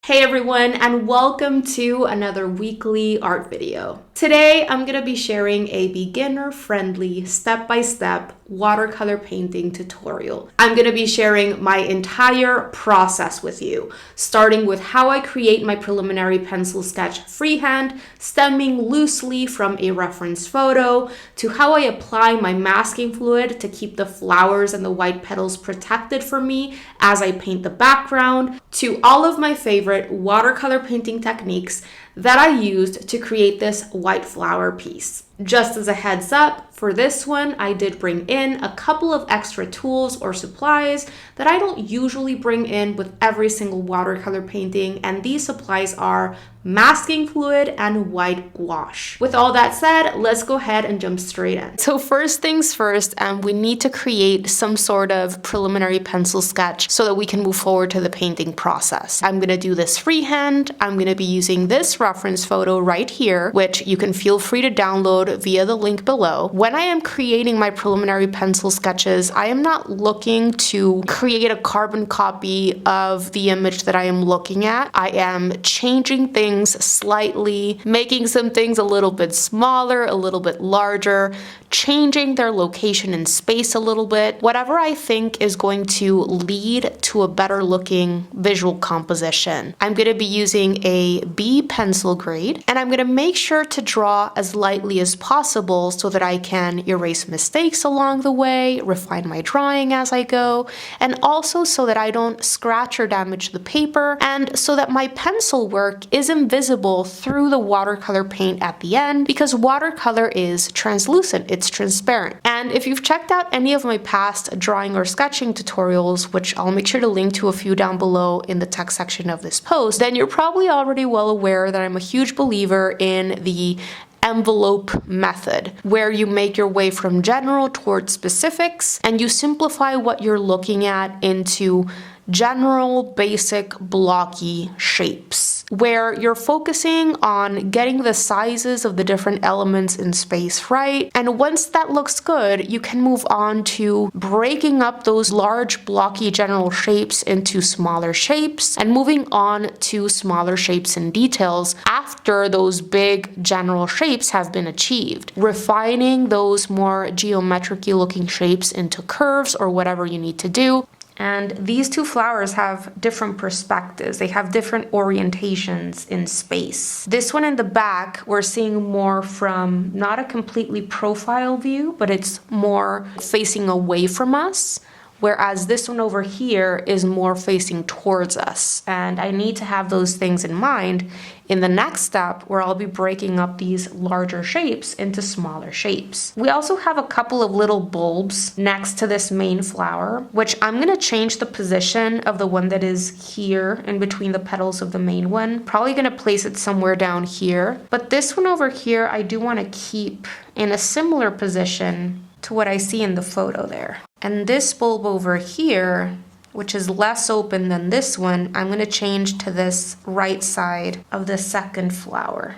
Hey everyone, and welcome to another weekly art video. Today, I'm gonna be sharing a beginner-friendly, step-by-step watercolor painting tutorial. I'm gonna be sharing my entire process with you, starting with how I create my preliminary pencil sketch freehand, stemming loosely from a reference photo, to how I apply my masking fluid to keep the flowers and the white petals protected for me as I paint the background, to all of my favorite watercolor painting techniques that I used to create this white flower piece. Just as a heads up, for this one, I did bring in a couple of extra tools or supplies that I don't usually bring in with every single watercolor painting, and these supplies are masking fluid and white gouache. With all that said, let's go ahead and jump straight in. So first things first, we need to create some sort of preliminary pencil sketch so that we can move forward to the painting process. I'm gonna do this freehand. I'm gonna be using this reference photo right here, which you can feel free to download via the link below. When I am creating my preliminary pencil sketches, I am not looking to create a carbon copy of the image that I am looking at. I am changing things slightly, making some things a little bit smaller, a little bit larger, changing their location and space a little bit, whatever I think is going to lead to a better looking visual composition. I'm going to be using a B pencil grade, and I'm going to make sure to draw as lightly as possible so that I can erase mistakes along the way, refine my drawing as I go, and also so that I don't scratch or damage the paper, and so that my pencil work is invisible through the watercolor paint at the end, because watercolor is translucent, it's transparent. And if you've checked out any of my past drawing or sketching tutorials, which I'll make sure to link to a few down below in the text section of this post, then you're probably already well aware that I'm a huge believer in the envelope method, where you make your way from general towards specifics and you simplify what you're looking at into general, basic, blocky shapes, where you're focusing on getting the sizes of the different elements in space right. And once that looks good, you can move on to breaking up those large, blocky general shapes into smaller shapes and moving on to smaller shapes and details after those big general shapes have been achieved, refining those more geometric-y looking shapes into curves or whatever you need to do. And these two flowers have different perspectives. They have different orientations in space. This one in the back, we're seeing more from not a completely profile view, but it's more facing away from us. Whereas this one over here is more facing towards us. And I need to have those things in mind in the next step, where I'll be breaking up these larger shapes into smaller shapes. We also have a couple of little bulbs next to this main flower, which I'm gonna change the position of the one that is here in between the petals of the main one. Probably gonna place it somewhere down here. But this one over here, I do wanna keep in a similar position to what I see in the photo there. And this bulb over here, which is less open than this one, I'm going to change to this right side of the second flower.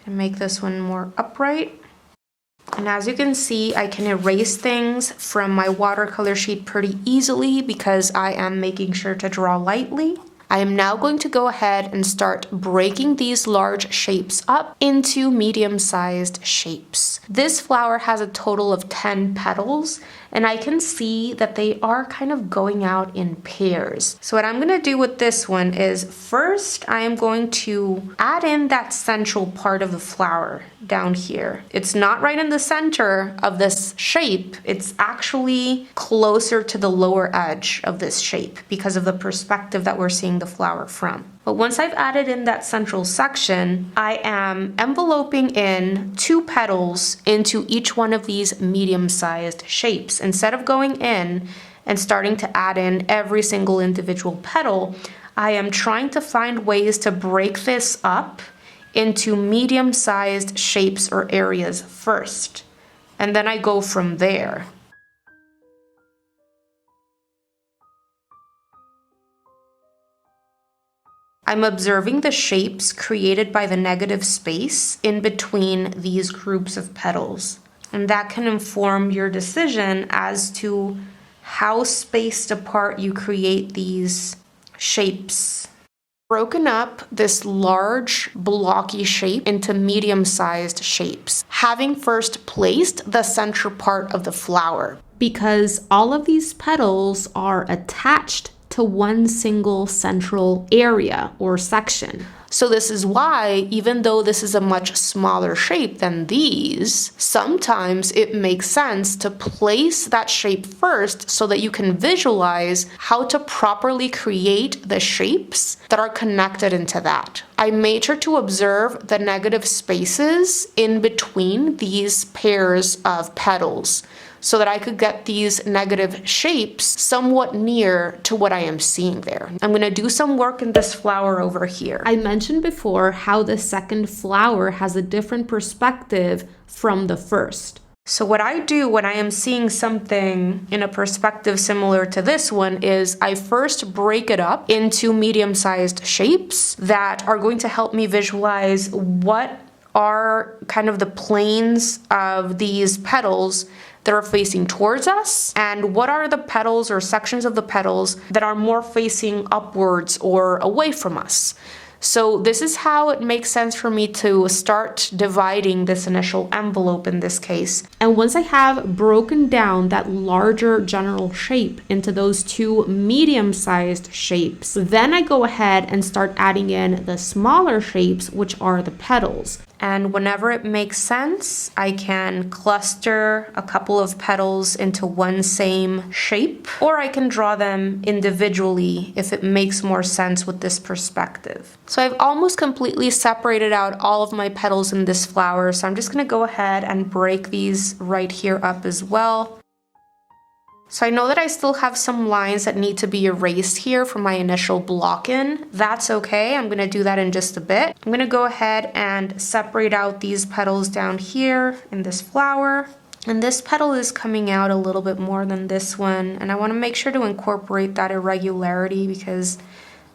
And make this one more upright. And as you can see, I can erase things from my watercolor sheet pretty easily because I am making sure to draw lightly. I am now going to go ahead and start breaking these large shapes up into medium-sized shapes. This flower has a total of 10 petals, and I can see that they are kind of going out in pairs. So what I'm going to do with this one is first I am going to add in that central part of the flower down here. It's not right in the center of this shape. It's actually closer to the lower edge of this shape because of the perspective that we're seeing the flower from. But once I've added in that central section, I am enveloping in 2 petals into each one of these medium-sized shapes. Instead of going in and starting to add in every single individual petal, I am trying to find ways to break this up into medium-sized shapes or areas first. And then I go from there. I'm observing the shapes created by the negative space in between these groups of petals. And that can inform your decision as to how spaced apart you create these shapes broken up this large blocky shape into medium-sized shapes, having first placed the center part of the flower, because all of these petals are attached to one single central area or section. So this is why, even though this is a much smaller shape than these, sometimes it makes sense to place that shape first so that you can visualize how to properly create the shapes that are connected into that. I made sure to observe the negative spaces in between these pairs of petals, so that I could get these negative shapes somewhat near to what I am seeing there. I'm gonna do some work in this flower over here. I mentioned before how the second flower has a different perspective from the first. So what I do when I am seeing something in a perspective similar to this one is I first break it up into medium-sized shapes that are going to help me visualize what are kind of the planes of these petals that are facing towards us, and what are the petals or sections of the petals that are more facing upwards or away from us. So this is how it makes sense for me to start dividing this initial envelope in this case. And once I have broken down that larger general shape into those two medium-sized shapes, then I go ahead and start adding in the smaller shapes, which are the petals. And whenever it makes sense, I can cluster a couple of petals into one same shape, or I can draw them individually if it makes more sense with this perspective. So I've almost completely separated out all of my petals in this flower, so I'm just gonna go ahead and break these right here up as well. So I know that I still have some lines that need to be erased here from my initial block in. That's okay, I'm gonna do that in just a bit. I'm gonna go ahead and separate out these petals down here in this flower. And this petal is coming out a little bit more than this one, and I wanna make sure to incorporate that irregularity because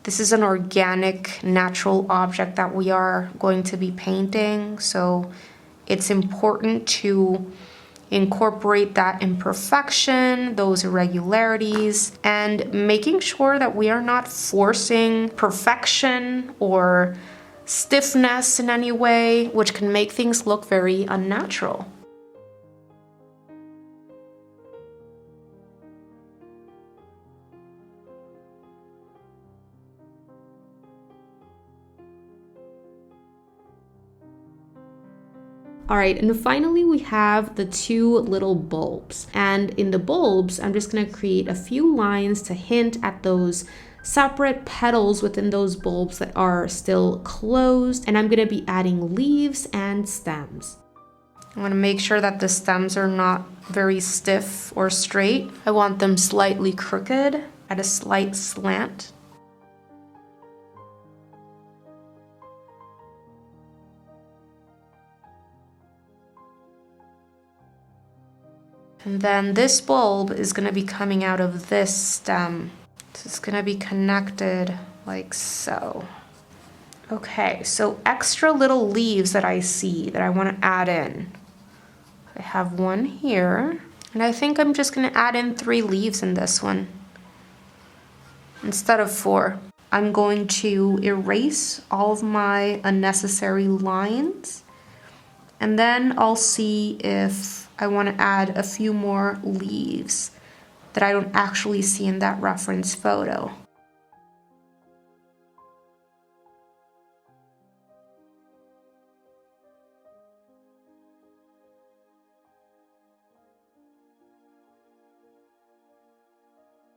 this is an organic, natural object that we are going to be painting. So it's important to incorporate that imperfection, those irregularities, and making sure that we are not forcing perfection or stiffness in any way, which can make things look very unnatural. All right, and finally we have the two little bulbs. And in the bulbs, I'm just gonna create a few lines to hint at those separate petals within those bulbs that are still closed. And I'm gonna be adding leaves and stems. I wanna make sure that the stems are not very stiff or straight. I want them slightly crooked at a slight slant. And then this bulb is going to be coming out of this stem. So it's going to be connected like so. Okay, so extra little leaves that I see that I want to add in. I have one here, and I think I'm just going to add in 3 leaves in this one instead of 4. I'm going to erase all of my unnecessary lines, and then I'll see if I want to add a few more leaves that I don't actually see in that reference photo.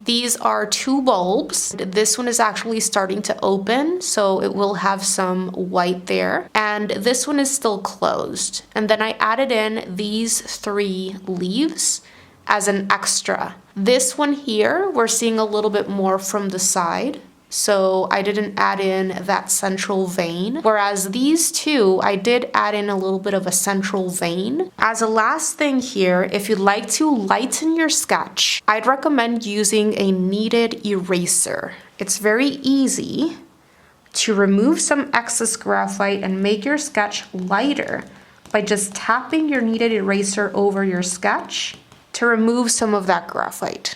These are 2 bulbs. This one is actually starting to open, so it will have some white there. And this one is still closed. And then I added in these 3 leaves as an extra. This one here, we're seeing a little bit more from the side, so I didn't add in that central vein. Whereas these 2, I did add in a little bit of a central vein. As a last thing here, if you'd like to lighten your sketch, I'd recommend using a kneaded eraser. It's very easy to remove some excess graphite and make your sketch lighter by just tapping your kneaded eraser over your sketch to remove some of that graphite.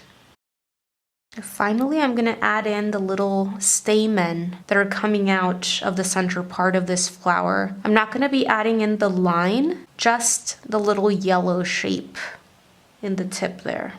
Finally, I'm gonna add in the little stamen that are coming out of the center part of this flower. I'm not gonna be adding in the line, just the little yellow shape in the tip there.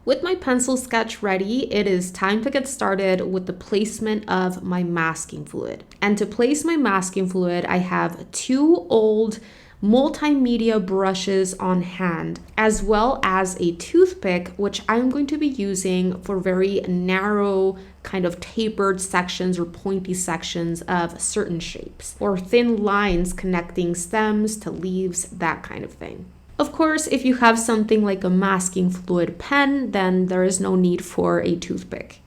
With my pencil sketch ready, it is time to get started with the placement of my masking fluid. And to place my masking fluid, I have 2 old multimedia brushes on hand, as well as a toothpick, which I'm going to be using for very narrow, kind of tapered sections or pointy sections of certain shapes, or thin lines connecting stems to leaves, that kind of thing. Of course, if you have something like a masking fluid pen, then there is no need for a toothpick.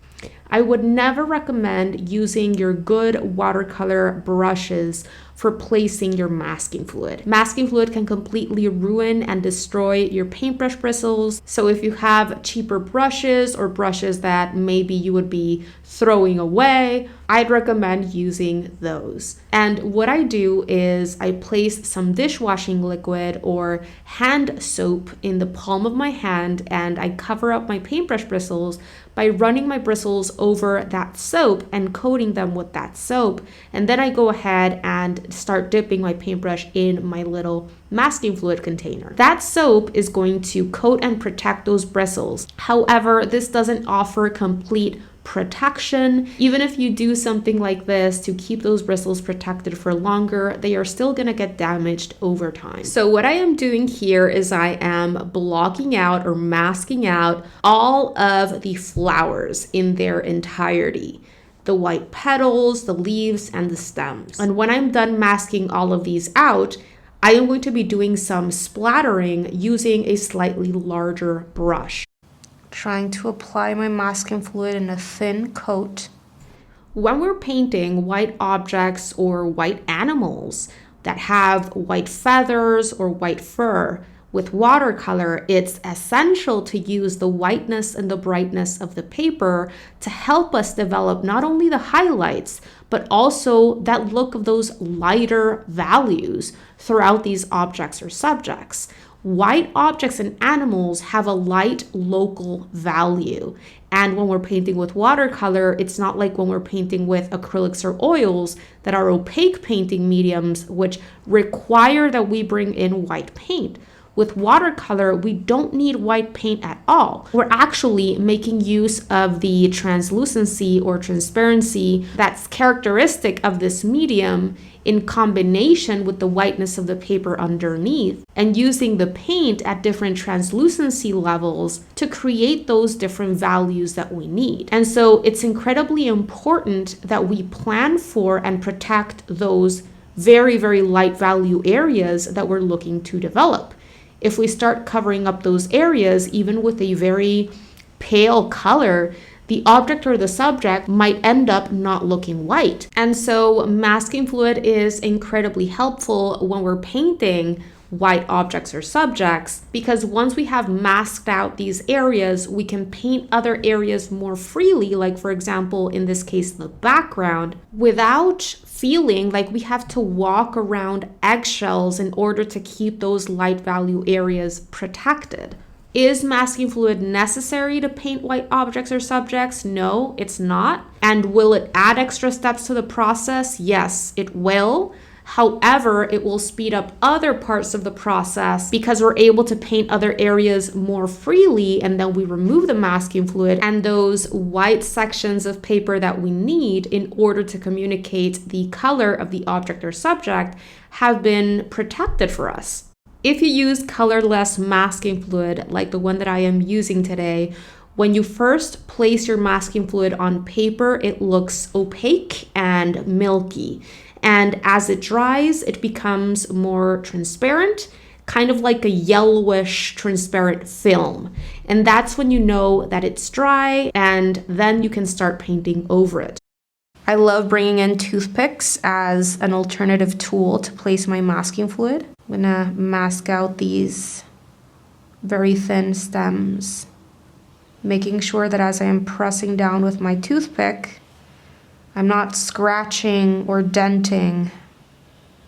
I would never recommend using your good watercolor brushes for placing your masking fluid. Masking fluid can completely ruin and destroy your paintbrush bristles. So if you have cheaper brushes or brushes that maybe you would be throwing away, I'd recommend using those. And what I do is I place some dishwashing liquid or hand soap in the palm of my hand, and I cover up my paintbrush bristles by running my bristles over that soap and coating them with that soap. And then I go ahead and start dipping my paintbrush in my little masking fluid container. That soap is going to coat and protect those bristles. However, this doesn't offer complete protection. Even if you do something like this to keep those bristles protected for longer, they are still going to get damaged over time. So what I am doing here is I am blocking out or masking out all of the flowers in their entirety. The white petals, the leaves, and the stems. And when I'm done masking all of these out, I am going to be doing some splattering using a slightly larger brush. Trying to apply my masking fluid in a thin coat. When we're painting white objects or white animals that have white feathers or white fur, with watercolor, it's essential to use the whiteness and the brightness of the paper to help us develop not only the highlights, but also that look of those lighter values throughout these objects or subjects. White objects and animals have a light local value. And when we're painting with watercolor, it's not like when we're painting with acrylics or oils that are opaque painting mediums, which require that we bring in white paint. With watercolor, we don't need white paint at all. We're actually making use of the translucency or transparency that's characteristic of this medium in combination with the whiteness of the paper underneath, and using the paint at different translucency levels to create those different values that we need. And so it's incredibly important that we plan for and protect those very, very light value areas that we're looking to develop. If we start covering up those areas, even with a very pale color, the object or the subject might end up not looking white. And so masking fluid is incredibly helpful when we're painting white objects or subjects, because once we have masked out these areas, we can paint other areas more freely, like for example, in this case, the background, without feeling like we have to walk around eggshells in order to keep those light value areas protected. Is masking fluid necessary to paint white objects or subjects? No, it's not. And will it add extra steps to the process? Yes, it will. However, it will speed up other parts of the process because we're able to paint other areas more freely, and then we remove the masking fluid and those white sections of paper that we need in order to communicate the color of the object or subject have been protected for us. If you use colorless masking fluid like the one that I am using today, when you first place your masking fluid on paper, it looks opaque and milky. And as it dries, it becomes more transparent, kind of like a yellowish transparent film. And that's when you know that it's dry, and then you can start painting over it. I love bringing in toothpicks as an alternative tool to place my masking fluid. I'm gonna mask out these very thin stems, making sure that as I am pressing down with my toothpick, I'm not scratching or denting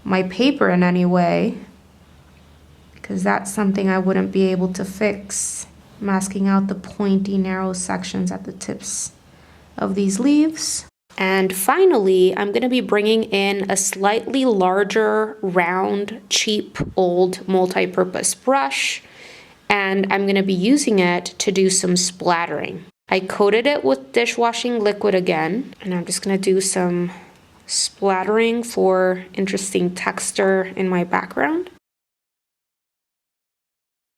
my paper in any way, because that's something I wouldn't be able to fix masking out the pointy, narrow sections at the tips of these leaves. And finally, I'm going to be bringing in a slightly larger, round, cheap, old multi-purpose brush, and I'm going to be using it to do some splattering. I coated it with dishwashing liquid again, and I'm just going to do some splattering for interesting texture in my background.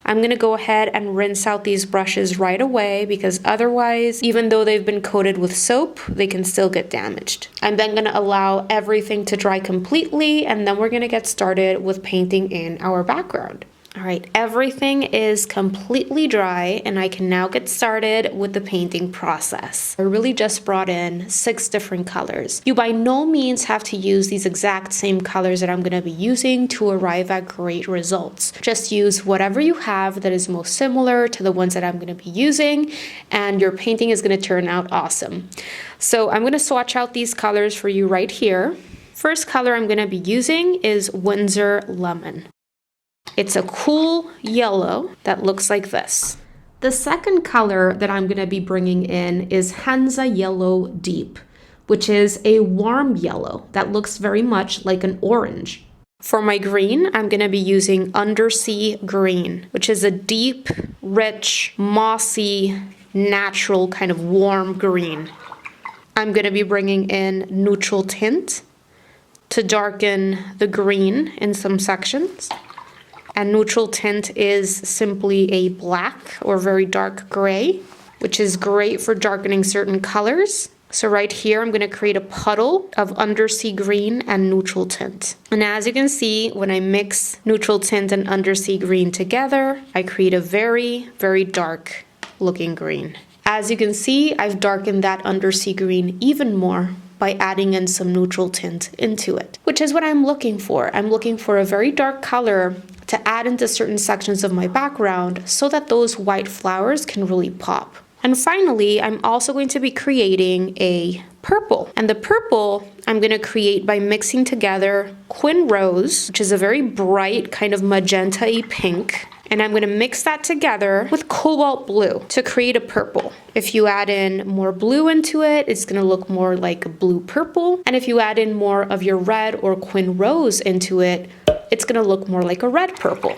I'm going to go ahead and rinse out these brushes right away because otherwise, even though they've been coated with soap, they can still get damaged. I'm then going to allow everything to dry completely, and then we're going to get started with painting in our background. All right, everything is completely dry and I can now get started with the painting process. I really just brought in 6 different colors. You by no means have to use these exact same colors that I'm going to be using to arrive at great results. Just use whatever you have that is most similar to the ones that I'm going to be using, and your painting is going to turn out awesome. So I'm going to swatch out these colors for you right here. First color I'm going to be using is Windsor Lemon. It's a cool yellow that looks like this. The second color that I'm going to be bringing in is Hansa Yellow Deep, which is a warm yellow that looks very much like an orange. For my green, I'm going to be using Undersea Green, which is a deep, rich, mossy, natural kind of warm green. I'm going to be bringing in Neutral Tint to darken the green in some sections. And Neutral Tint is simply a black or very dark gray, which is great for darkening certain colors. So right here, I'm going to create a puddle of Undersea Green and Neutral Tint. And as you can see, when I mix Neutral Tint and Undersea Green together, I create a very, very dark looking green. As you can see, I've darkened that Undersea Green even more by adding in some Neutral Tint into it, which is what I'm looking for. I'm looking for a very dark color to add into certain sections of my background so that those white flowers can really pop. And finally, I'm also going to be creating a purple. And the purple I'm going to create by mixing together Quin Rose, which is a very bright kind of magenta-y pink, and I'm going to mix that together with cobalt blue to create a purple. If you add in more blue into it, it's going to look more like a blue purple. And if you add in more of your red or Quin Rose into it, it's going to look more like a red purple.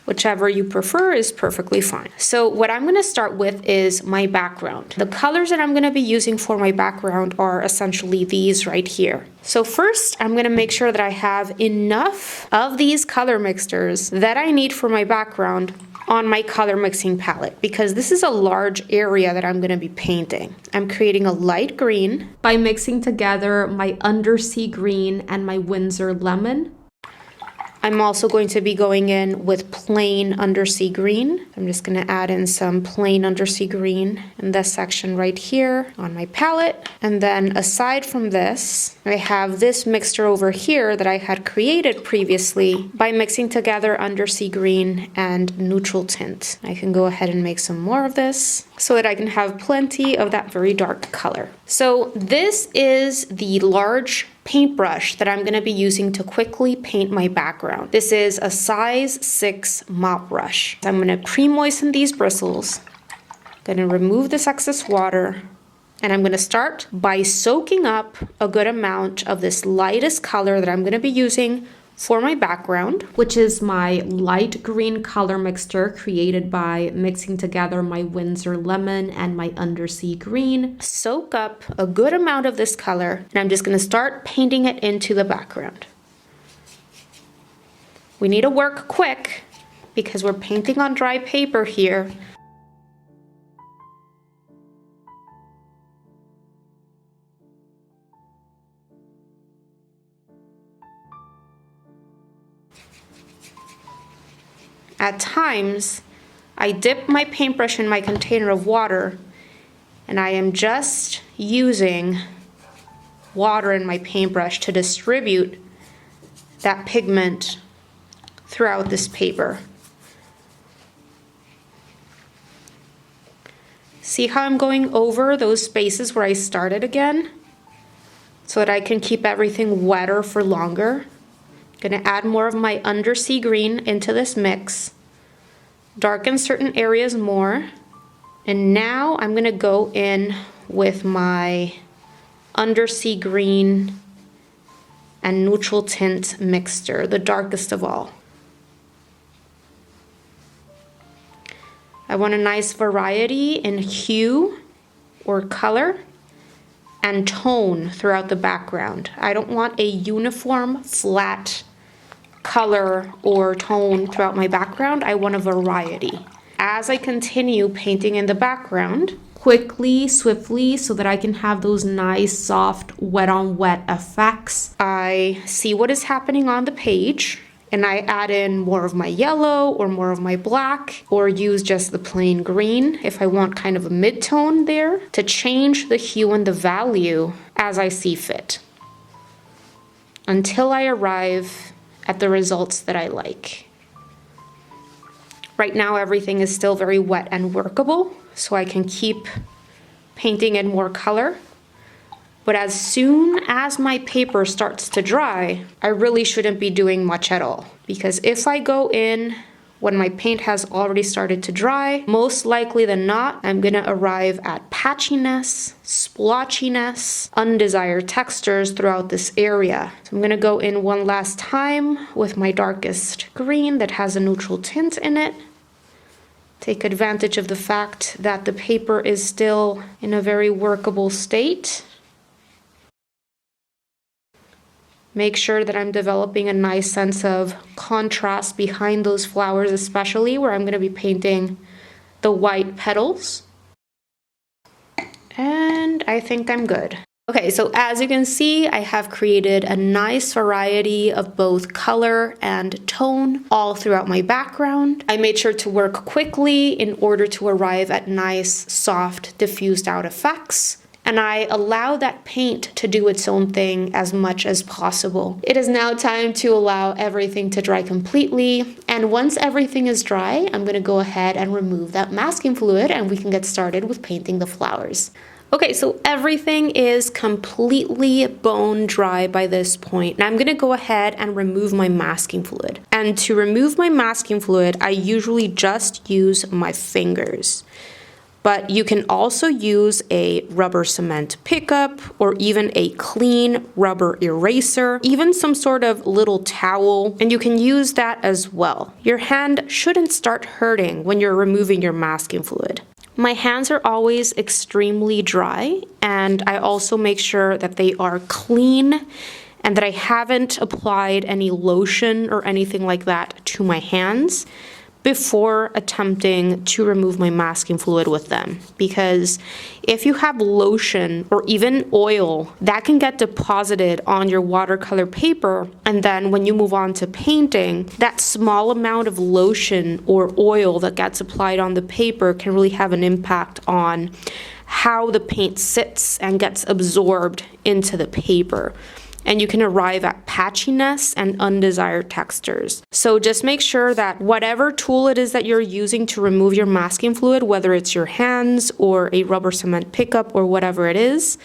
Whichever you prefer is perfectly fine. So what I'm going to start with is my background. The colors that I'm going to be using for my background are essentially these right here. So first, I'm going to make sure that I have enough of these color mixtures that I need for my background on my color mixing palette, because this is a large area that I'm going to be painting. I'm creating a light green by mixing together my Undersea Green and my Windsor Lemon. I'm also going to be going in with plain Undersea Green. I'm just going to add in some plain Undersea Green in this section right here on my palette. And then aside from this, I have this mixture over here that I had created previously by mixing together Undersea Green and Neutral Tint. I can go ahead and make some more of this so that I can have plenty of that very dark color. So this is the large paintbrush that I'm going to be using to quickly paint my background. This is a size 6 mop brush. I'm going to pre-moisten these bristles. I'm going to remove this excess water, and I'm going to start by soaking up a good amount of this lightest color that I'm going to be using for my background, which is my light green color mixture created by mixing together my Windsor Lemon and my Undersea Green. Soak up a good amount of this color, and I'm just going to start painting it into the background. We need to work quick because we're painting on dry paper here. At times, I dip my paintbrush in my container of water, and I am just using water in my paintbrush to distribute that pigment throughout this paper. See how I'm going over those spaces where I started again so that I can keep everything wetter for longer? Gonna add more of my Undersea Green into this mix. darken certain areas more. And now I'm gonna go in with my undersea green and neutral tint mixture, the darkest of all. I want a nice variety in hue or color and tone throughout the background. I don't want a uniform, flat color or tone throughout my background. I want a variety. As I continue painting in the background, quickly, swiftly, so that I can have those nice, soft, wet on wet effects, I see what is happening on the page, and I add in more of my yellow or more of my black, or use just the plain green if I want kind of a mid-tone there, to change the hue and the value as I see fit, until I arrive at the results that I like. Right now, everything is still very wet and workable, so I can keep painting in more color. But as soon as my paper starts to dry, I really shouldn't be doing much at all. Because if I go in when my paint has already started to dry, most likely than not, I'm gonna arrive at patchiness, splotchiness, undesired textures throughout this area. So I'm gonna go in one last time with my darkest green that has a neutral tint in it. Take advantage of the fact that the paper is still in a very workable state. Make sure that I'm developing a nice sense of contrast behind those flowers, especially where I'm going to be painting the white petals. And I think I'm good. Okay, so as you can see, I have created a nice variety of both color and tone all throughout my background. I made sure to work quickly in order to arrive at nice, soft, diffused out effects. And I allow that paint to do its own thing as much as possible. It is now time to allow everything to dry completely. And once everything is dry, I'm gonna go ahead and remove that masking fluid and we can get started with painting the flowers. Okay, so everything is completely bone dry by this point. Now I'm gonna go ahead and remove my masking fluid. And to remove my masking fluid, I usually just use my fingers. But you can also use a rubber cement pickup or even a clean rubber eraser, even some sort of little towel, and you can use that as well. Your hand shouldn't start hurting when you're removing your masking fluid. My hands are always extremely dry, and I also make sure that they are clean and that I haven't applied any lotion or anything like that to my hands before attempting to remove my masking fluid with them. Because if you have lotion or even oil, that can get deposited on your watercolor paper, and then when you move on to painting, that small amount of lotion or oil that gets applied on the paper can really have an impact on how the paint sits and gets absorbed into the paper. And you can arrive at patchiness and undesired textures. So just make sure that whatever tool it is that you're using to remove your masking fluid, whether it's your hands or a rubber cement pickup or whatever it is,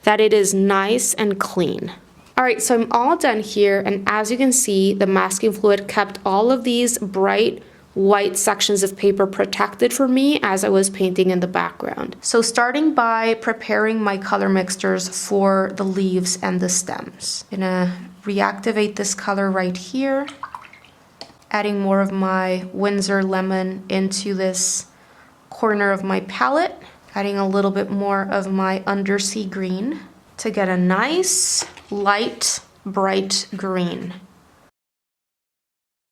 that it is nice and clean. All right, so I'm all done here, and as you can see, the masking fluid kept all of these bright white sections of paper protected for me as I was painting in the background. So starting by preparing my color mixtures for the leaves and the stems. I'm gonna reactivate this color right here, adding more of my Windsor lemon into this corner of my palette, adding a little bit more of my undersea green to get a nice, light, bright green.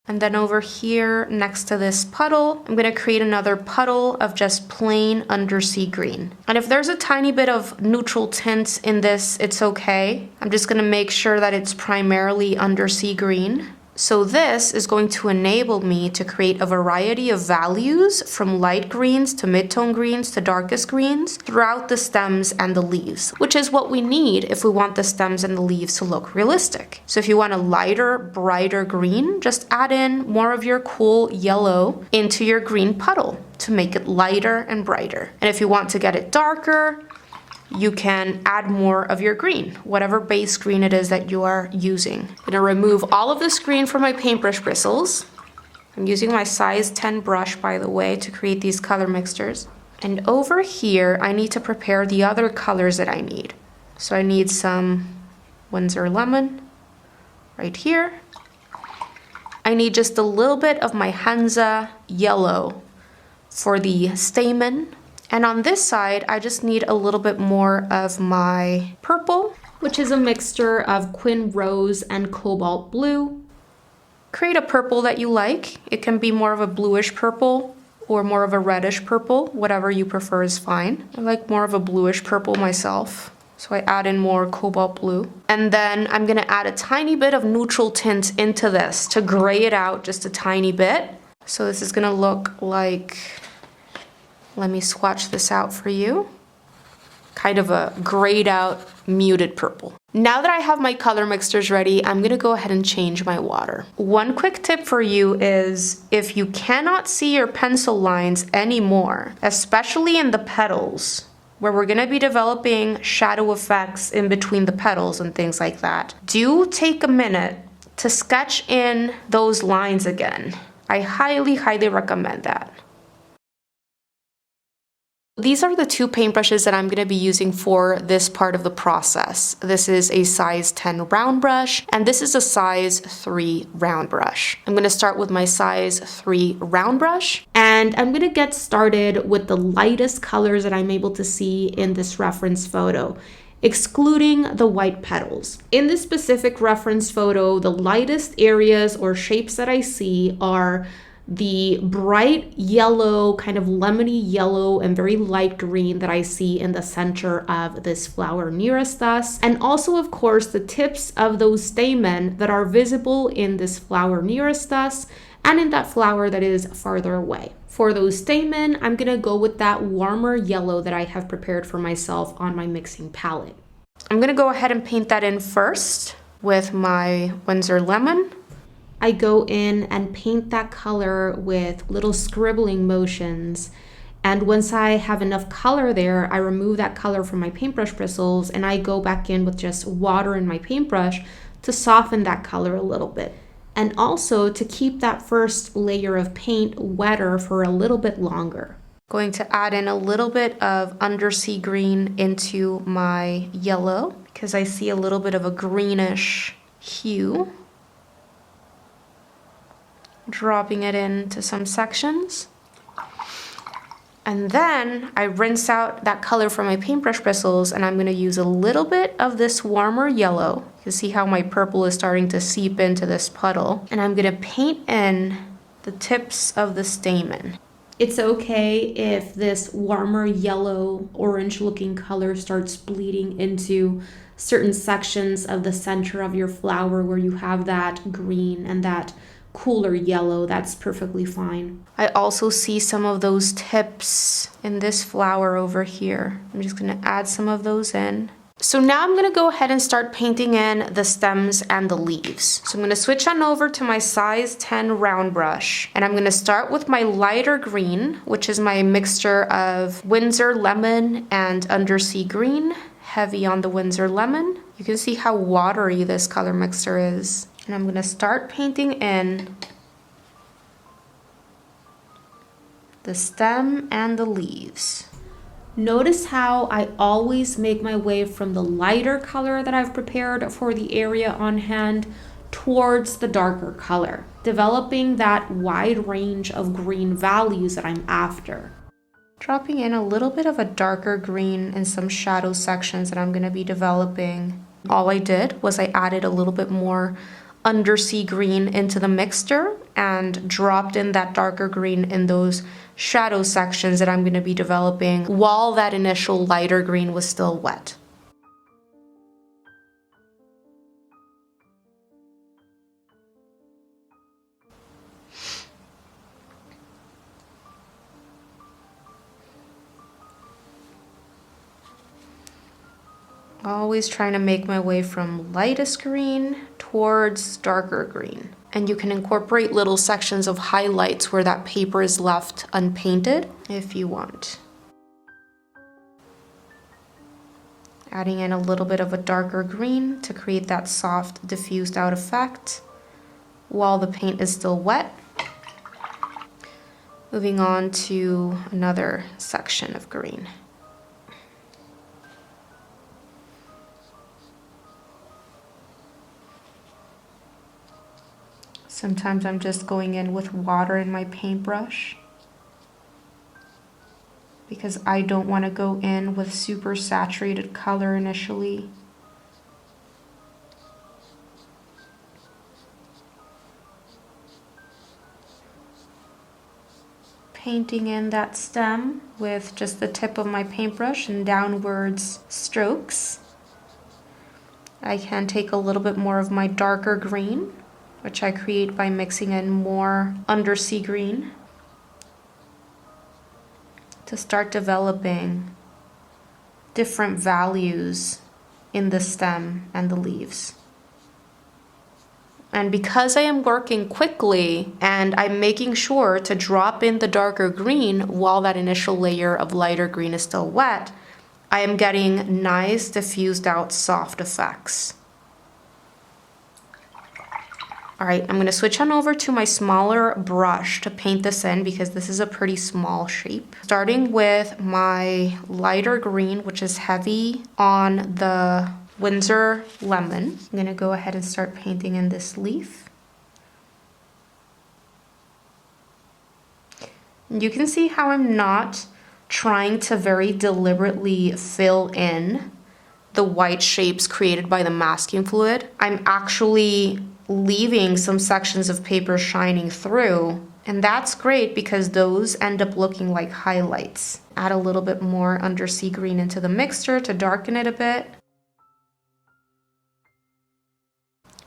And then over here next to this puddle, I'm gonna create another puddle of just plain undersea green. And if there's a tiny bit of neutral tint in this, it's okay. I'm just gonna make sure that it's primarily undersea green. So this is going to enable me to create a variety of values from light greens to mid-tone greens to darkest greens throughout the stems and the leaves, which is what we need if we want the stems and the leaves to look realistic. So if you want a lighter, brighter green, just add in more of your cool yellow into your green puddle to make it lighter and brighter. And if you want to get it darker, you can add more of your green, whatever base green it is that you are using. I'm gonna remove all of this green from my paintbrush bristles I'm using my size 10 brush, by the way, to create these color mixtures. And over here, I need to prepare the other colors that I need. So I need some Windsor Lemon right here. I need just a little bit of my Hansa Yellow for the stamen. And on this side, I just need a little bit more of my purple, which is a mixture of Quin Rose and Cobalt Blue. Create a purple that you like. It can be more of a bluish purple or more of a reddish purple, whatever you prefer is fine. I like more of a bluish purple myself, so I add in more Cobalt Blue. And then I'm gonna add a tiny bit of neutral tint into this to gray it out just a tiny bit. So this is gonna look like, let me swatch this out for you. Kind of a grayed out, muted purple. Now that I have my color mixtures ready, I'm gonna go ahead and change my water. One quick tip for you is if you cannot see your pencil lines anymore, especially in the petals, where we're gonna be developing shadow effects in between the petals and things like that, do take a minute to sketch in those lines again. I highly, highly recommend that. These are the two paintbrushes that I'm going to be using for this part of the process. This is a size 10 round brush, and this is a size 3 round brush. I'm going to start with my size 3 round brush, and I'm going to get started with the lightest colors that I'm able to see in this reference photo, excluding the white petals. In this specific reference photo, the lightest areas or shapes that I see are the bright yellow, kind of lemony yellow and very light green that I see in the center of this flower nearest us. And also, of course, the tips of those stamen that are visible in this flower nearest us and in that flower that is farther away. For those stamen, I'm gonna go with that warmer yellow that I have prepared for myself on my mixing palette. I'm gonna go ahead and paint that in first with my Windsor Lemon. I go in and paint that color with little scribbling motions. And once I have enough color there, I remove that color from my paintbrush bristles and I go back in with just water in my paintbrush to soften that color a little bit. And also to keep that first layer of paint wetter for a little bit longer. Going to add in a little bit of undersea green into my yellow because I see a little bit of a greenish hue. Dropping it into some sections. And then I rinse out that color from my paintbrush bristles and I'm going to use a little bit of this warmer yellow. You can see how my purple is starting to seep into this puddle. And I'm going to paint in the tips of the stamen. It's okay if this warmer yellow, orange looking color starts bleeding into certain sections of the center of your flower where you have that green and that cooler yellow. That's perfectly fine. I also see some of those tips in this flower over here. I'm just gonna add some of those in. So now I'm gonna go ahead and start painting in the stems and the leaves. So I'm gonna switch on over to my size 10 round brush and I'm gonna start with my lighter green, which is my mixture of Windsor Lemon and Undersea Green, heavy on the Windsor Lemon. You can see how watery this color mixture is. And I'm gonna start painting in the stem and the leaves. Notice how I always make my way from the lighter color that I've prepared for the area on hand towards the darker color, developing that wide range of green values that I'm after. Dropping in a little bit of a darker green in some shadow sections that I'm gonna be developing. All I did was I added a little bit more undersea green into the mixture and dropped in that darker green in those shadow sections that I'm going to be developing while that initial lighter green was still wet. Always trying to make my way from lightest green towards darker green. And you can incorporate little sections of highlights where that paper is left unpainted if you want. Adding in a little bit of a darker green to create that soft diffused out effect while the paint is still wet. Moving on to another section of green. Sometimes I'm just going in with water in my paintbrush because I don't want to go in with super saturated color initially. Painting in that stem with just the tip of my paintbrush and downwards strokes. I can take a little bit more of my darker green, which I create by mixing in more undersea green, to start developing different values in the stem and the leaves. And because I am working quickly and I'm making sure to drop in the darker green while that initial layer of lighter green is still wet, I am getting nice diffused out soft effects. All right, I'm gonna switch on over to my smaller brush to paint this in because this is a pretty small shape. Starting with my lighter green, which is heavy on the Windsor lemon. I'm gonna go ahead and start painting in this leaf. And you can see how I'm not trying to very deliberately fill in the white shapes created by the masking fluid. I'm actually leaving some sections of paper shining through, and that's great because those end up looking like highlights. Add a little bit more undersea green into the mixture to darken it a bit.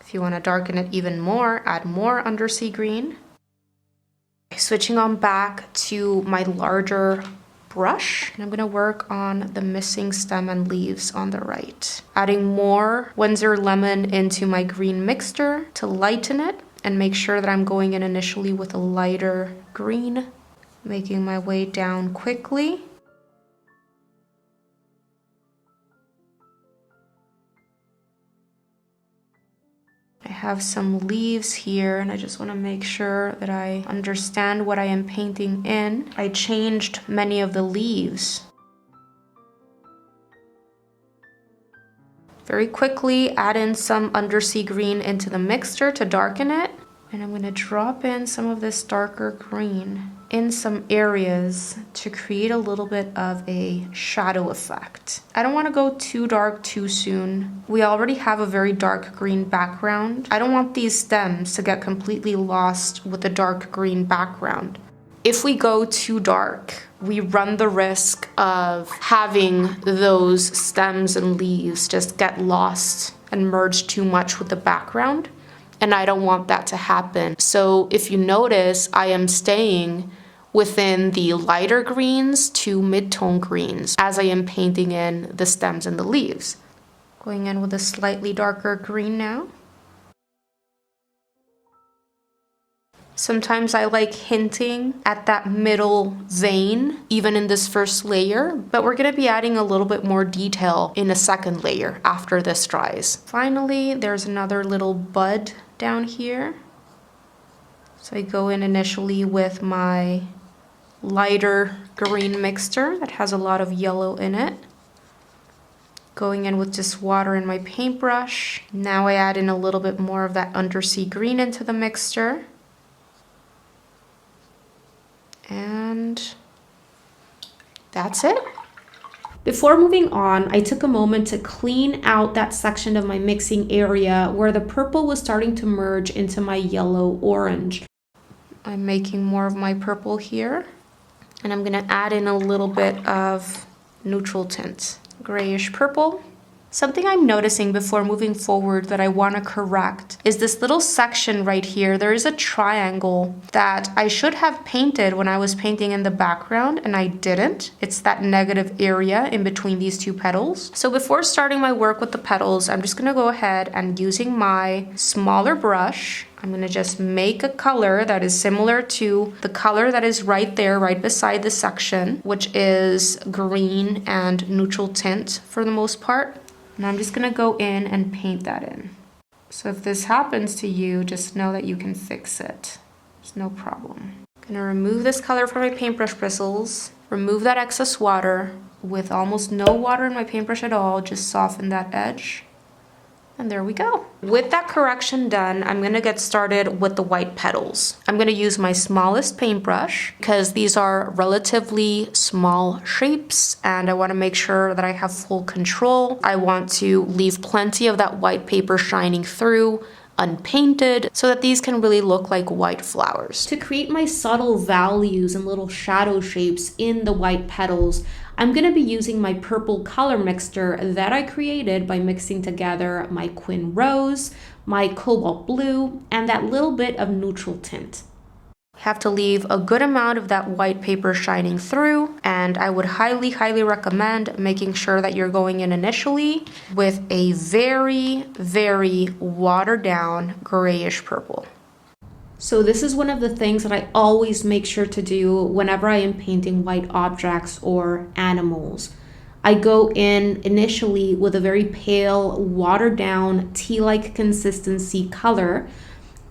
If you want to darken it even more, add more undersea green. Switching on back to my larger brush, and I'm going to work on the missing stem and leaves on the right. Adding more Windsor lemon into my green mixture to lighten it and make sure that I'm going in initially with a lighter green, making my way down quickly. I have some leaves here and I just want to make sure that I understand what I am painting in. I changed many of the leaves. Very quickly add in some undersea green into the mixture to darken it. And I'm going to drop in some of this darker green in some areas to create a little bit of a shadow effect. I don't want to go too dark too soon. We already have a very dark green background. I don't want these stems to get completely lost with the dark green background. If we go too dark, we run the risk of having those stems and leaves just get lost and merge too much with the background. And I don't want that to happen. So if you notice, I am staying within the lighter greens to mid-tone greens as I am painting in the stems and the leaves. Going in with a slightly darker green now. Sometimes I like hinting at that middle vein, even in this first layer, but we're gonna be adding a little bit more detail in a second layer after this dries. Finally, there's another little bud down here. So I go in initially with my lighter green mixture that has a lot of yellow in it. Going in with just water in my paintbrush. Now I add in a little bit more of that undersea green into the mixture. And that's it. Before moving on, I took a moment to clean out that section of my mixing area where the purple was starting to merge into my yellow-orange. I'm making more of my purple here, and I'm gonna add in a little bit of neutral tint, grayish purple. Something I'm noticing before moving forward that I want to correct is this little section right here. There is a triangle that I should have painted when I was painting in the background, and I didn't. It's that negative area in between these two petals. So before starting my work with the petals, I'm just going to go ahead and using my smaller brush, I'm going to just make a color that is similar to the color that is right there, right beside the section, which is green and neutral tint for the most part. And I'm just gonna go in and paint that in. So if this happens to you, just know that you can fix it. It's no problem. I'm gonna remove this color from my paintbrush bristles, remove that excess water with almost no water in my paintbrush at all, just soften that edge. And there we go. With that correction done, I'm gonna get started with the white petals. I'm gonna use my smallest paintbrush because these are relatively small shapes and I wanna make sure that I have full control. I want to leave plenty of that white paper shining through, unpainted, so that these can really look like white flowers. To create my subtle values and little shadow shapes in the white petals, I'm going to be using my purple color mixture that I created by mixing together my Quin Rose, my Cobalt Blue, and that little bit of neutral tint. Have to leave a good amount of that white paper shining through, and I would highly recommend making sure that you're going in initially with a very watered down grayish purple. So this is one of the things that I always make sure to do whenever I am painting white objects or animals. I go in initially with a very pale, watered down, tea-like consistency color.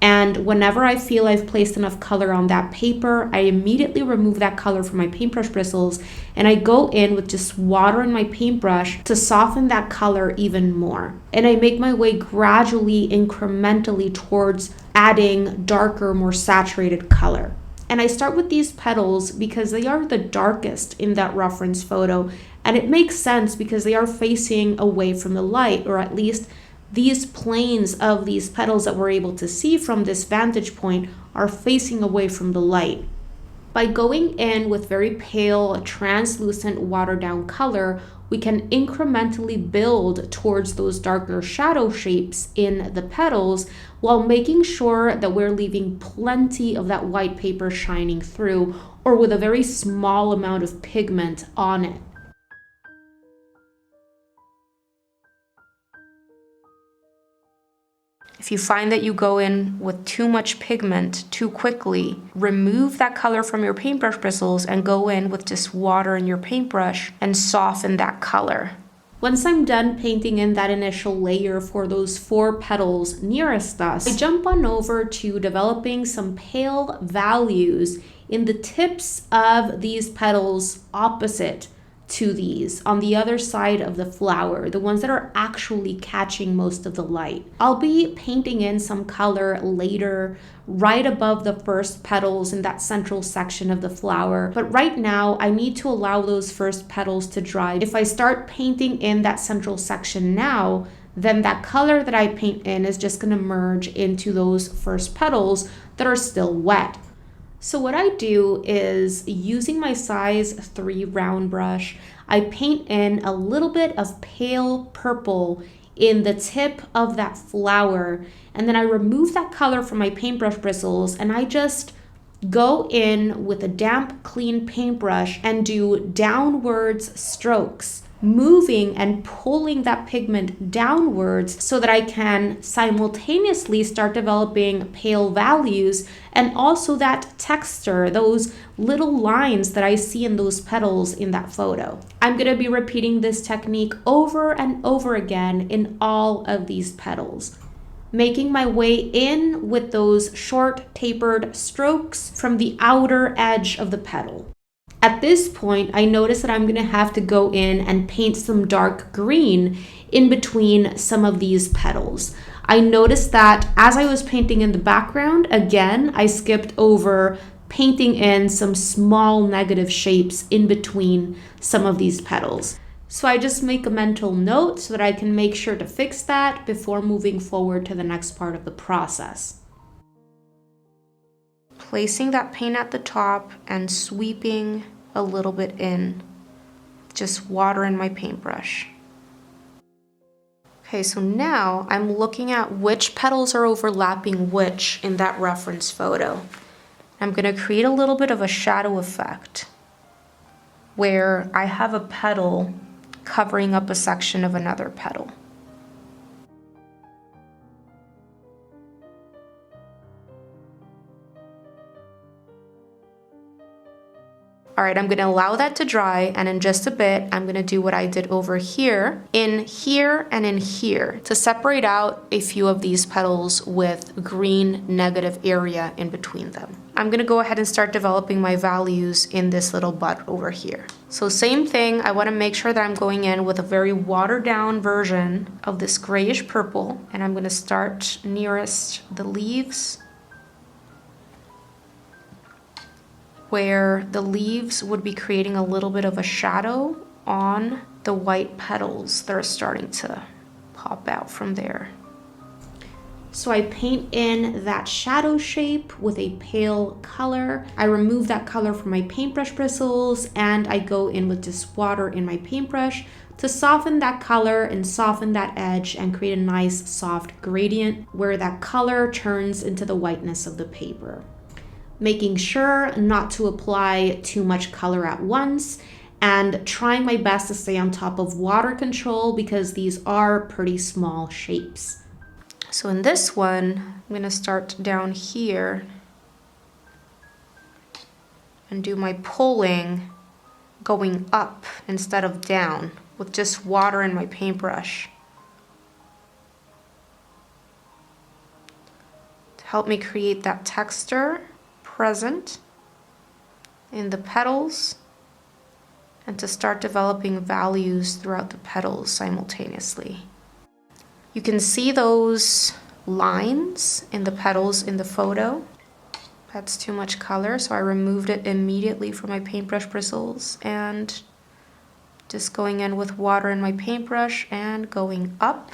And whenever I feel I've placed enough color on that paper, I immediately remove that color from my paintbrush bristles and I go in with just water in my paintbrush to soften that color even more. And I make my way gradually, incrementally towards adding darker, more saturated color. And I start with these petals because they are the darkest in that reference photo. And it makes sense because they are facing away from the light, or at least these planes of these petals that we're able to see from this vantage point are facing away from the light. By going in with very pale, translucent, watered down color, we can incrementally build towards those darker shadow shapes in the petals while making sure that we're leaving plenty of that white paper shining through, or with a very small amount of pigment on it. If you find that you go in with too much pigment too quickly, remove that color from your paintbrush bristles and go in with just water in your paintbrush and soften that color. Once I'm done painting in that initial layer for those 4 petals nearest us, I jump on over to developing some pale values in the tips of these petals opposite to these, on the other side of the flower, the ones that are actually catching most of the light. I'll be painting in some color later, right above the first petals in that central section of the flower. But right now, I need to allow those first petals to dry. If I start painting in that central section now, then that color that I paint in is just gonna merge into those first petals that are still wet. So what I do is, using my size 3 round brush, I paint in a little bit of pale purple in the tip of that flower, and then I remove that color from my paintbrush bristles and I just go in with a damp, clean paintbrush and do downwards strokes, moving and pulling that pigment downwards so that I can simultaneously start developing pale values and also that texture, those little lines that I see in those petals in that photo. I'm going to be repeating this technique over and over again in all of these petals, making my way in with those short tapered strokes from the outer edge of the petal. At this point, I notice that I'm going to have to go in and paint some dark green in between some of these petals. I noticed that as I was painting in the background, again, I skipped over painting in some small negative shapes in between some of these petals. So I just make a mental note so that I can make sure to fix that before moving forward to the next part of the process. Placing that paint at the top and sweeping a little bit in, just water in my paintbrush. Okay, so now I'm looking at which petals are overlapping which in that reference photo. I'm going to create a little bit of a shadow effect where I have a petal covering up a section of another petal. All right, I'm gonna allow that to dry, and in just a bit, I'm gonna do what I did over here, in here, and in here, to separate out a few of these petals with green negative area in between them. I'm gonna go ahead and start developing my values in this little bud over here. So same thing, I wanna make sure that I'm going in with a very watered down version of this grayish purple, and I'm gonna start nearest the leaves, where the leaves would be creating a little bit of a shadow on the white petals that are starting to pop out from there. So I paint in that shadow shape with a pale color. I remove that color from my paintbrush bristles, and I go in with just water in my paintbrush to soften that color and soften that edge and create a nice soft gradient where that color turns into the whiteness of the paper. Making sure not to apply too much color at once, and trying my best to stay on top of water control because these are pretty small shapes. So in this one, I'm gonna start down here and do my pulling going up instead of down with just water in my paintbrush to help me create that texture present in the petals and to start developing values throughout the petals simultaneously. You can see those lines in the petals in the photo. That's too much color, so I removed it immediately from my paintbrush bristles and just going in with water in my paintbrush and going up.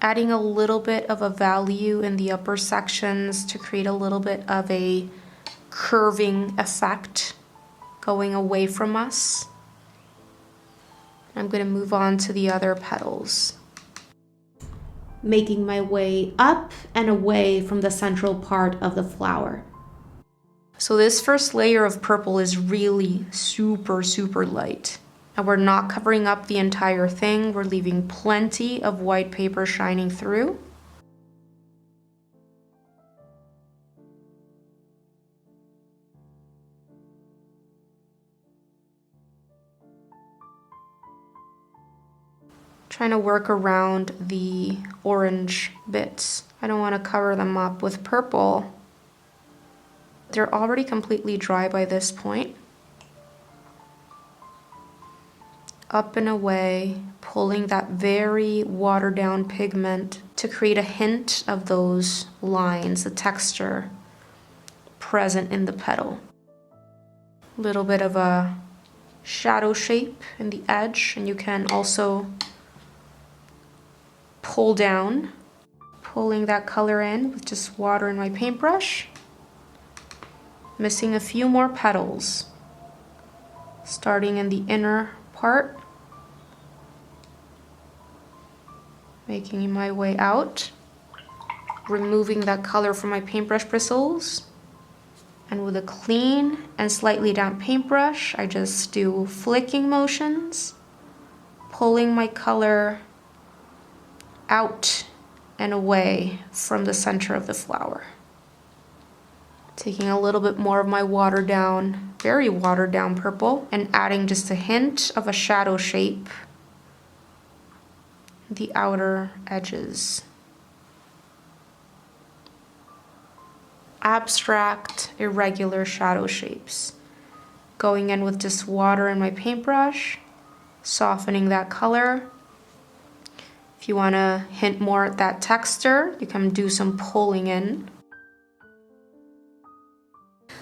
Adding a little bit of a value in the upper sections to create a little bit of a curving effect going away from us. I'm going to move on to the other petals. Making my way up and away from the central part of the flower. So this first layer of purple is really super light. And we're not covering up the entire thing. We're leaving plenty of white paper shining through. Trying to work around the orange bits. I don't want to cover them up with purple. They're already completely dry by this point. Up and away, pulling that very watered down pigment to create a hint of those lines, the texture present in the petal. A little bit of a shadow shape in the edge, and you can also pull down, pulling that color in with just water in my paintbrush. Missing a few more petals, starting in the inner part, making my way out, removing that color from my paintbrush bristles, and with a clean and slightly damp paintbrush, I just do flicking motions, pulling my color out and away from the center of the flower. Taking a little bit more of my watered down, very watered down purple, and adding just a hint of a shadow shape, the outer edges. Abstract, irregular shadow shapes. Going in with just water in my paintbrush, softening that color. If you want to hint more at that texture, you can do some pulling in.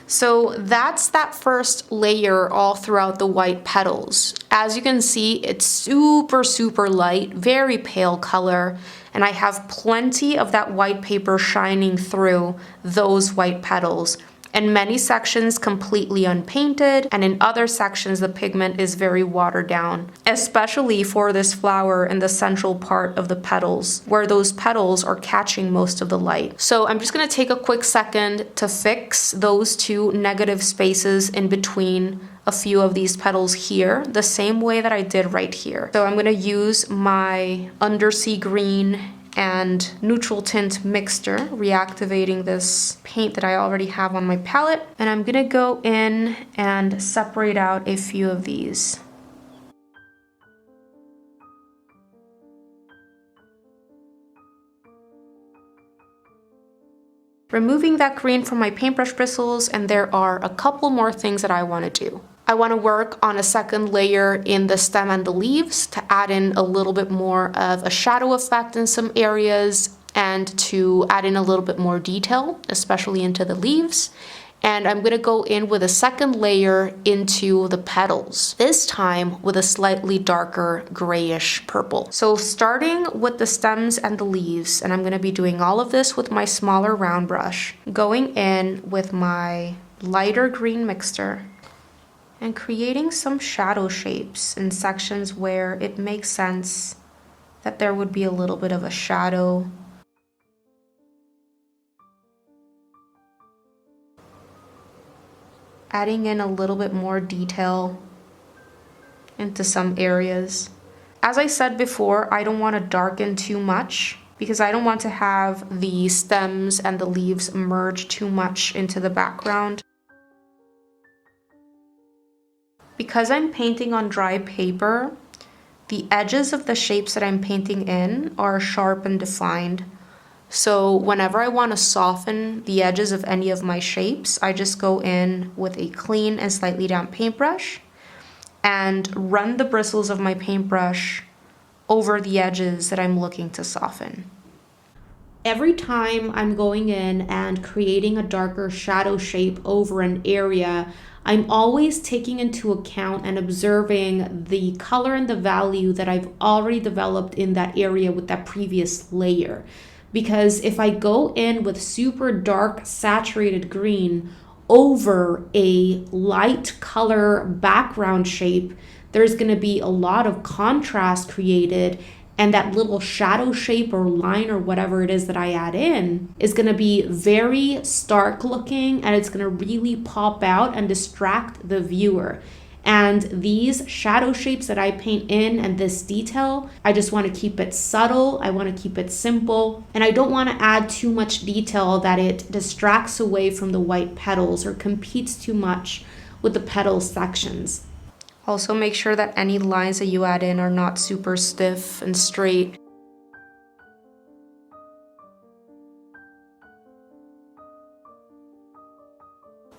So that's that first layer all throughout the white petals. As you can see, it's super light, very pale color, and I have plenty of that white paper shining through those white petals. In many sections completely unpainted, and in other sections the pigment is very watered down, especially for this flower in the central part of the petals, where those petals are catching most of the light. So I'm just gonna take a quick second to fix those two negative spaces in between a few of these petals here the same way that I did right here. So I'm gonna use my undersea green and neutral tint mixture, reactivating this paint that I already have on my palette. And I'm gonna go in and separate out a few of these. Removing that green from my paintbrush bristles, and there are a couple more things that I wanna do. I want to work on a second layer in the stem and the leaves to add in a little bit more of a shadow effect in some areas and to add in a little bit more detail, especially into the leaves. And I'm going to go in with a second layer into the petals, this time with a slightly darker grayish purple. So starting with the stems and the leaves, and I'm going to be doing all of this with my smaller round brush, going in with my lighter green mixture, and creating some shadow shapes in sections where it makes sense that there would be a little bit of a shadow. Adding in a little bit more detail into some areas. As I said before, I don't want to darken too much because I don't want to have the stems and the leaves merge too much into the background. Because I'm painting on dry paper, the edges of the shapes that I'm painting in are sharp and defined. So whenever I want to soften the edges of any of my shapes, I just go in with a clean and slightly damp paintbrush and run the bristles of my paintbrush over the edges that I'm looking to soften. Every time I'm going in and creating a darker shadow shape over an area, I'm always taking into account and observing the color and the value that I've already developed in that area with that previous layer. Because if I go in with super dark saturated green over a light color background shape, there's going to be a lot of contrast created, and that little shadow shape or line or whatever it is that I add in is going to be very stark looking, and it's going to really pop out and distract the viewer. And these shadow shapes that I paint in and this detail, I just want to keep it subtle. I want to keep it simple. And I don't want to add too much detail that it distracts away from the white petals or competes too much with the petal sections. Also make sure that any lines that you add in are not super stiff and straight.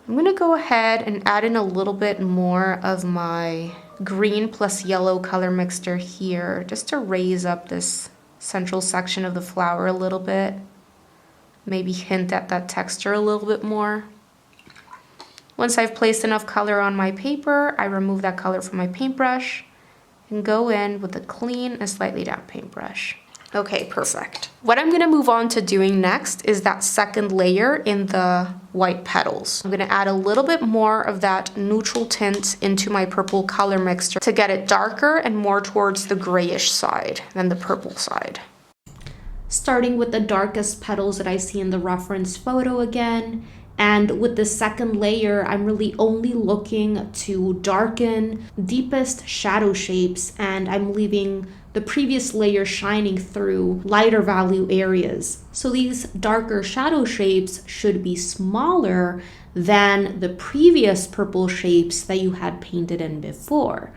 I'm gonna go ahead and add in a little bit more of my green plus yellow color mixture here, just to raise up this central section of the flower a little bit. Maybe hint at that texture a little bit more. Once I've placed enough color on my paper, I remove that color from my paintbrush and go in with a clean and slightly damp paintbrush. Okay, perfect. What I'm gonna move on to doing next is that second layer in the white petals. I'm gonna add a little bit more of that neutral tint into my purple color mixture to get it darker and more towards the grayish side than the purple side. Starting with the darkest petals that I see in the reference photo again, and with the second layer, I'm really only looking to darken deepest shadow shapes, and I'm leaving the previous layer shining through lighter value areas. So these darker shadow shapes should be smaller than the previous purple shapes that you had painted in before,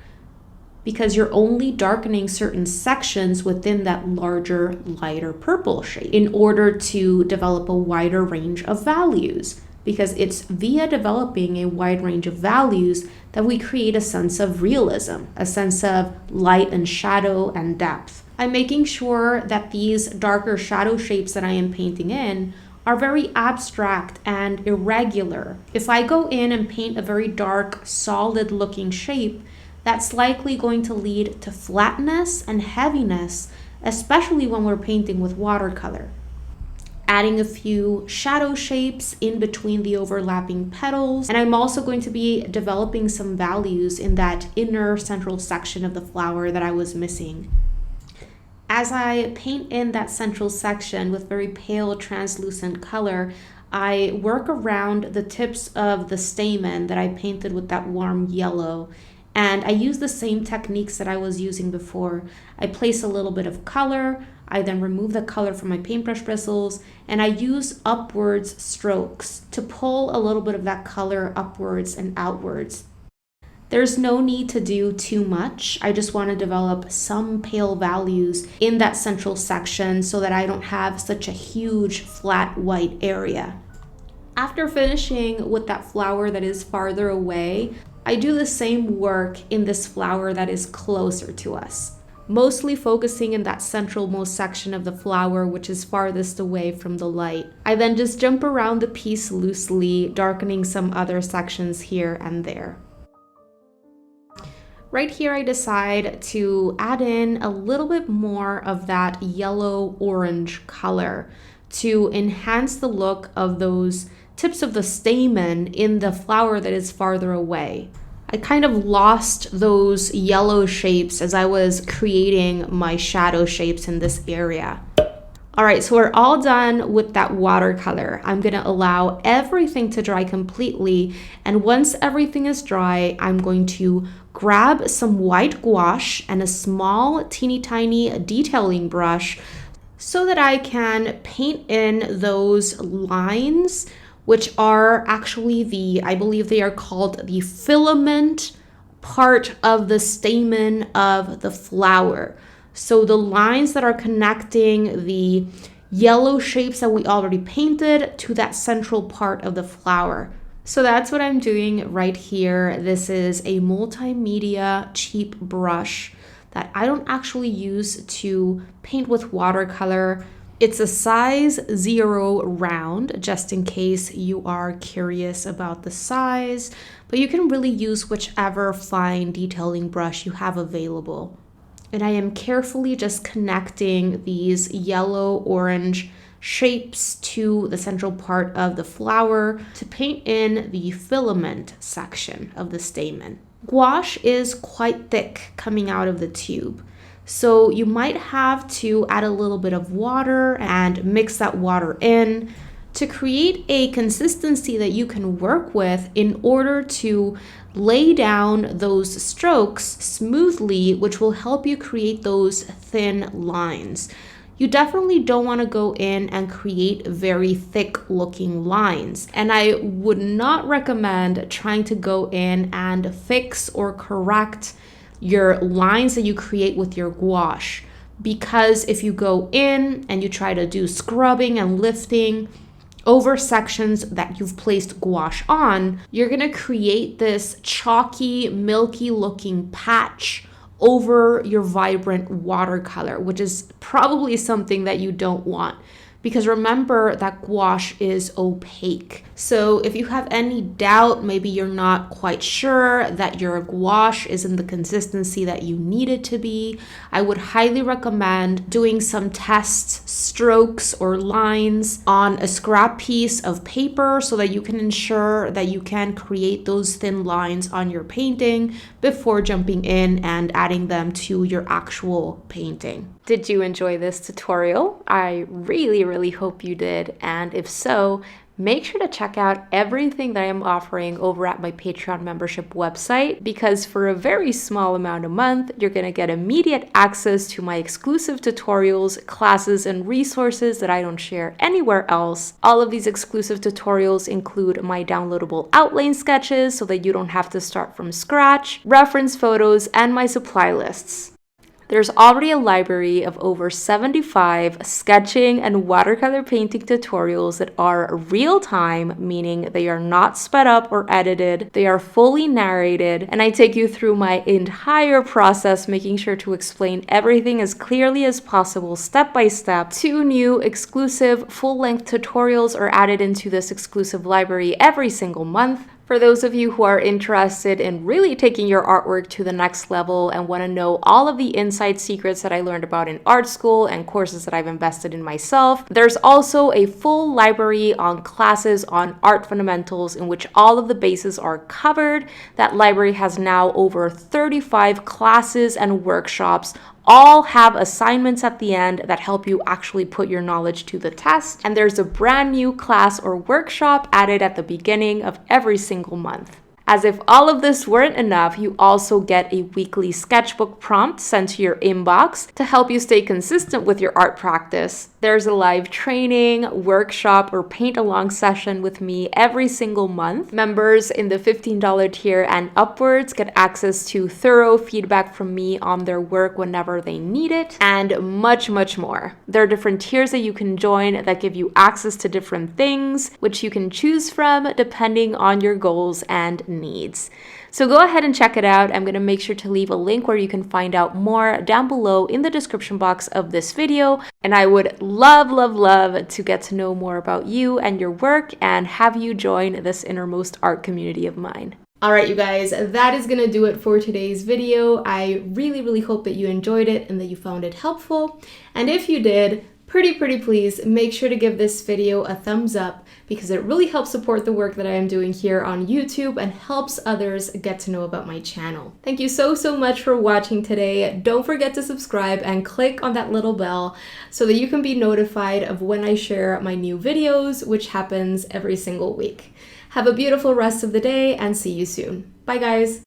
because you're only darkening certain sections within that larger, lighter purple shape in order to develop a wider range of values. Because it's via developing a wide range of values that we create a sense of realism, a sense of light and shadow and depth. I'm making sure that these darker shadow shapes that I am painting in are very abstract and irregular. If I go in and paint a very dark, solid looking shape, that's likely going to lead to flatness and heaviness, especially when we're painting with watercolor. Adding a few shadow shapes in between the overlapping petals. And I'm also going to be developing some values in that inner central section of the flower that I was missing. As I paint in that central section with very pale translucent color, I work around the tips of the stamen that I painted with that warm yellow. And I use the same techniques that I was using before. I place a little bit of color, I then remove the color from my paintbrush bristles, and I use upwards strokes to pull a little bit of that color upwards and outwards. There's no need to do too much. I just want to develop some pale values in that central section so that I don't have such a huge flat white area. After finishing with that flower that is farther away, I do the same work in this flower that is closer to us, mostly focusing in that centralmost section of the flower, which is farthest away from the light. I then just jump around the piece loosely, darkening some other sections here and there. Right here, I decide to add in a little bit more of that yellow-orange color to enhance the look of those tips of the stamen in the flower that is farther away. I kind of lost those yellow shapes as I was creating my shadow shapes in this area. All right, so we're all done with that watercolor. I'm gonna allow everything to dry completely, and once everything is dry, I'm going to grab some white gouache and a small teeny tiny detailing brush so that I can paint in those lines, which are actually I believe they are called the filament part of the stamen of the flower. So the lines that are connecting the yellow shapes that we already painted to that central part of the flower. So that's what I'm doing right here. This is a multimedia cheap brush that I don't actually use to paint with watercolor. It's a size 0 round, just in case you are curious about the size, but you can really use whichever fine detailing brush you have available. And I am carefully just connecting these yellow-orange shapes to the central part of the flower to paint in the filament section of the stamen. Gouache is quite thick coming out of the tube, so you might have to add a little bit of water and mix that water in to create a consistency that you can work with in order to lay down those strokes smoothly, which will help you create those thin lines. You definitely don't want to go in and create very thick looking lines. And I would not recommend trying to go in and fix or correct your lines that you create with your gouache, because if you go in and you try to do scrubbing and lifting over sections that you've placed gouache on, you're gonna create this chalky, milky looking patch over your vibrant watercolor, which is probably something that you don't want. Because remember that gouache is opaque. So if you have any doubt, maybe you're not quite sure that your gouache is in the consistency that you need it to be, I would highly recommend doing some test strokes or lines on a scrap piece of paper so that you can ensure that you can create those thin lines on your painting before jumping in and adding them to your actual painting. Did you enjoy this tutorial? I really hope you did, and if so, make sure to check out everything that I am offering over at my Patreon membership website, because for a very small amount a month, you're gonna get immediate access to my exclusive tutorials, classes, and resources that I don't share anywhere else. All of these exclusive tutorials include my downloadable outline sketches so that you don't have to start from scratch, reference photos, and my supply lists. There's already a library of over 75 sketching and watercolor painting tutorials that are real-time, meaning they are not sped up or edited, they are fully narrated, and I take you through my entire process, making sure to explain everything as clearly as possible, step by step. 2 new exclusive full-length tutorials are added into this exclusive library every single month. For those of you who are interested in really taking your artwork to the next level and want to know all of the inside secrets that I learned about in art school and courses that I've invested in myself, there's also a full library on classes on art fundamentals in which all of the bases are covered. That library has now over 35 classes and workshops, all have assignments at the end that help you actually put your knowledge to the test. And there's a brand new class or workshop added at the beginning of every single month. As if all of this weren't enough, you also get a weekly sketchbook prompt sent to your inbox to help you stay consistent with your art practice. There's a live training, workshop, or paint-along session with me every single month. Members in the $15 tier and upwards get access to thorough feedback from me on their work whenever they need it, and much, much more. There are different tiers that you can join that give you access to different things, which you can choose from depending on your goals and needs. So go ahead and check it out. I'm going to make sure to leave a link where you can find out more down below in the description box of this video. And I would love, love, love to get to know more about you and your work and have you join this innermost art community of mine. All right, you guys, that is going to do it for today's video. I really, really hope that you enjoyed it and that you found it helpful. And if you did, pretty please make sure to give this video a thumbs up because it really helps support the work that I am doing here on YouTube and helps others get to know about my channel. Thank you so much for watching today. Don't forget to subscribe and click on that little bell so that you can be notified of when I share my new videos, which happens every single week. Have a beautiful rest of the day and see you soon. Bye guys.